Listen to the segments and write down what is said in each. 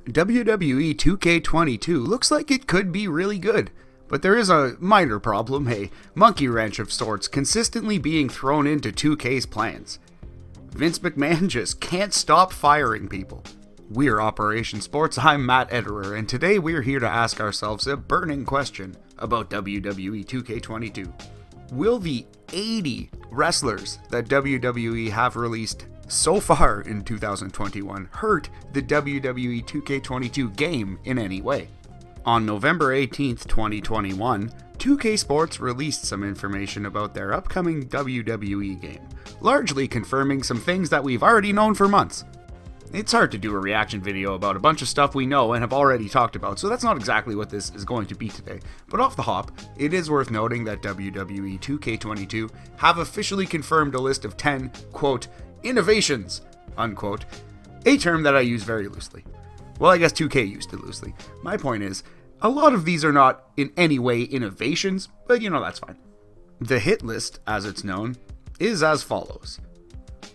WWE 2K22 looks like it could be really good, but there is a minor problem, a monkey wrench of sorts consistently being thrown into 2K's plans. Vince McMahon just can't stop firing people. We're Operation Sports, I'm Matt Ederer, and today we're here to ask ourselves a burning question about WWE 2K22. Will the 80 wrestlers that WWE have released so far in 2021 hurt the WWE 2K22 game in any way? On November 18th, 2021, 2K Sports released some information about their upcoming WWE game, largely confirming some things that we've already known for months. It's hard to do a reaction video about a bunch of stuff we know and have already talked about, so that's not exactly what this is going to be today. But off the hop, it is worth noting that WWE 2K22 have officially confirmed a list of 10, quote, innovations, unquote, a term that I use very loosely. Well, I guess 2K used it loosely. My point is, a lot of these are not in any way innovations, but that's fine. The hit list, as it's known, is as follows: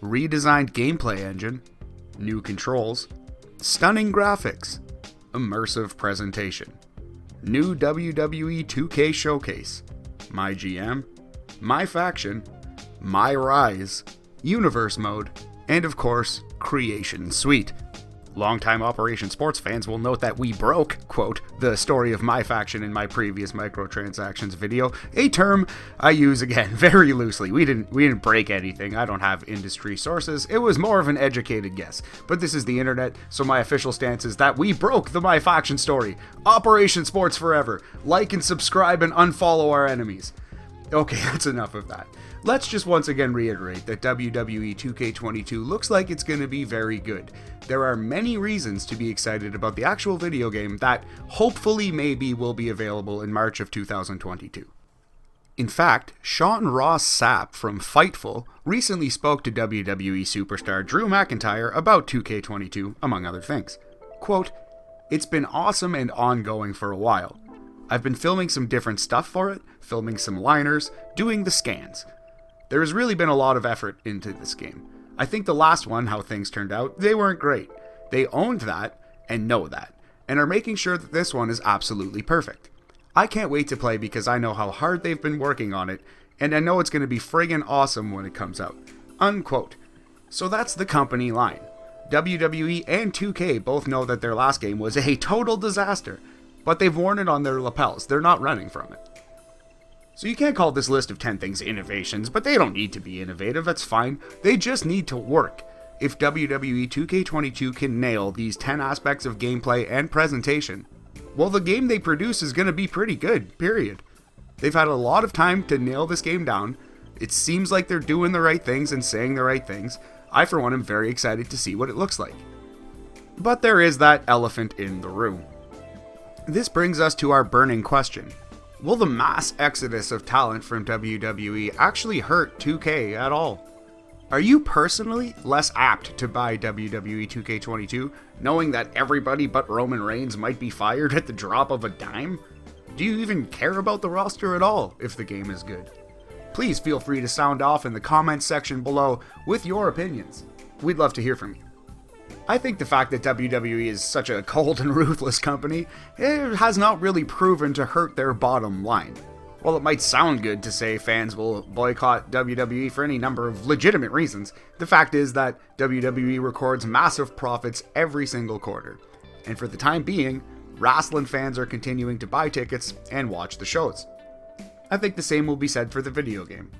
redesigned gameplay engine, new controls, stunning graphics, immersive presentation, new WWE 2K showcase, my GM, my faction, my rise, universe mode, and of course, creation suite. Longtime Operation Sports fans will note that we broke, quote, the story of my faction in my previous microtransactions video, a term I use again very loosely. We didn't break anything. I don't have industry sources. It was more of an educated guess. But this is the internet, so my official stance is that we broke the my faction story. Operation Sports forever. Like and subscribe and unfollow our enemies. Okay, that's enough of that. Let's just once again reiterate that WWE 2K22 looks like it's going to be very good. There are many reasons to be excited about the actual video game that hopefully maybe will be available in March of 2022. In fact, Sean Ross Sapp from Fightful recently spoke to WWE superstar Drew McIntyre about 2K22, among other things. Quote, "It's been awesome and ongoing for a while. I've been filming some different stuff for it, filming some liners, doing the scans. There has really been a lot of effort into this game. I think the last one, how things turned out, they weren't great. They owned that and know that, and are making sure that this one is absolutely perfect. I can't wait to play because I know how hard they've been working on it, and I know it's going to be friggin' awesome when it comes out." Unquote. So that's the company line. WWE and 2K both know that their last game was a total disaster, but they've worn it on their lapels. They're not running from it. So you can't call this list of 10 things innovations, but they don't need to be innovative, that's fine. They just need to work. If WWE 2K22 can nail these 10 aspects of gameplay and presentation, well, the game they produce is going to be pretty good, period. They've had a lot of time to nail this game down. It seems like they're doing the right things and saying the right things. I, for one, am very excited to see what it looks like. But there is that elephant in the room. This brings us to our burning question. Will the mass exodus of talent from WWE actually hurt 2K at all? Are you personally less apt to buy WWE 2K22, knowing that everybody but Roman Reigns might be fired at the drop of a dime? Do you even care about the roster at all if the game is good? Please feel free to sound off in the comments section below with your opinions. We'd love to hear from you. I think the fact that WWE is such a cold and ruthless company, it has not really proven to hurt their bottom line. While it might sound good to say fans will boycott WWE for any number of legitimate reasons, the fact is that WWE records massive profits every single quarter. And for the time being, wrestling fans are continuing to buy tickets and watch the shows. I think the same will be said for the video game.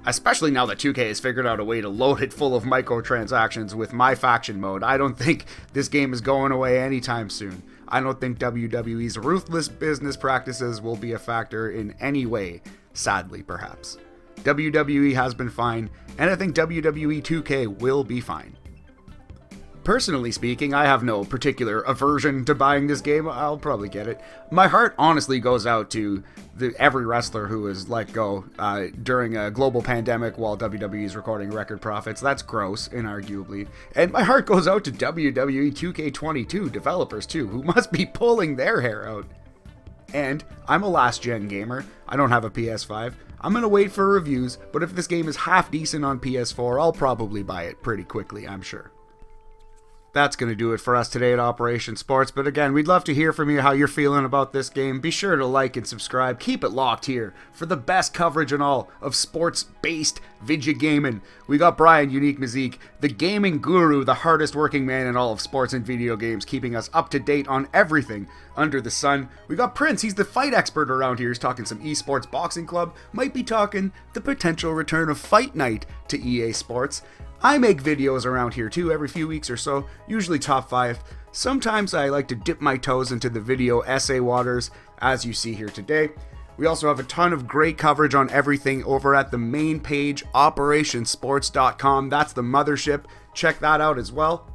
Especially now that 2K has figured out a way to load it full of microtransactions with my faction mode, I don't think this game is going away anytime soon. I don't think WWE's ruthless business practices will be a factor in any way, sadly perhaps. WWE has been fine, and I think WWE 2K will be fine. Personally speaking, I have no particular aversion to buying this game. I'll probably get it. My heart honestly goes out to every wrestler who was let go during a global pandemic while WWE is recording record profits. That's gross, inarguably. And my heart goes out to WWE 2K22 developers too, who must be pulling their hair out. And I'm a last-gen gamer. I don't have a PS5. I'm gonna wait for reviews, but if this game is half decent on PS4, I'll probably buy it pretty quickly, I'm sure. that's going to do it for us today at Operation Sports. But again, we'd love to hear from you how you're feeling about this game. Be sure to like and subscribe. Keep it locked here for the best coverage and all of sports-based video gaming. We got Brian Unique Mazik, the gaming guru, the hardest working man in all of sports and video games, keeping us up to date on everything under the sun. We got Prince, he's the fight expert around here. He's talking some esports boxing club, might be talking the potential return of Fight Night to EA Sports. I make videos around here too every few weeks or so, usually top 5. Sometimes I like to dip my toes into the video essay waters, as you see here today. We also have a ton of great coverage on everything over at the main page, operationsports.com. That's the mothership. Check that out as well.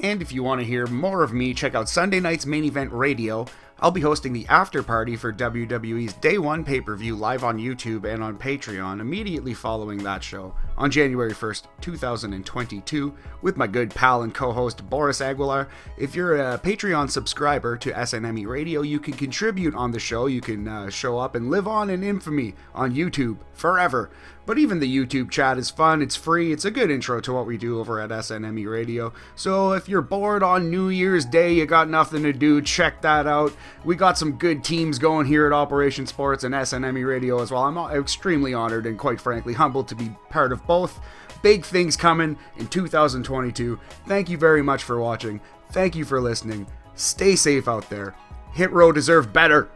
And if you want to hear more of me, check out Sunday night's Main Event Radio. I'll be hosting the after party for WWE's Day 1 pay-per-view live on YouTube and on Patreon immediately following that show on January 1st, 2022 with my good pal and co-host Boris Aguilar. If you're a Patreon subscriber to SNME Radio, you can contribute on the show. You can show up and live on in infamy on YouTube forever. But even the YouTube chat is fun, it's free, it's a good intro to what we do over at SNME Radio. So if you're bored on New Year's Day, you got nothing to do, check that out. We got some good teams going here at Operation Sports and SNME Radio as well. I'm extremely honored and quite frankly humbled to be part of both. Big things coming in 2022. Thank you very much for watching. Thank you for listening. Stay safe out there. Hit Row deserved better.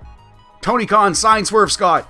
Tony Khan, sign Swerve Scott.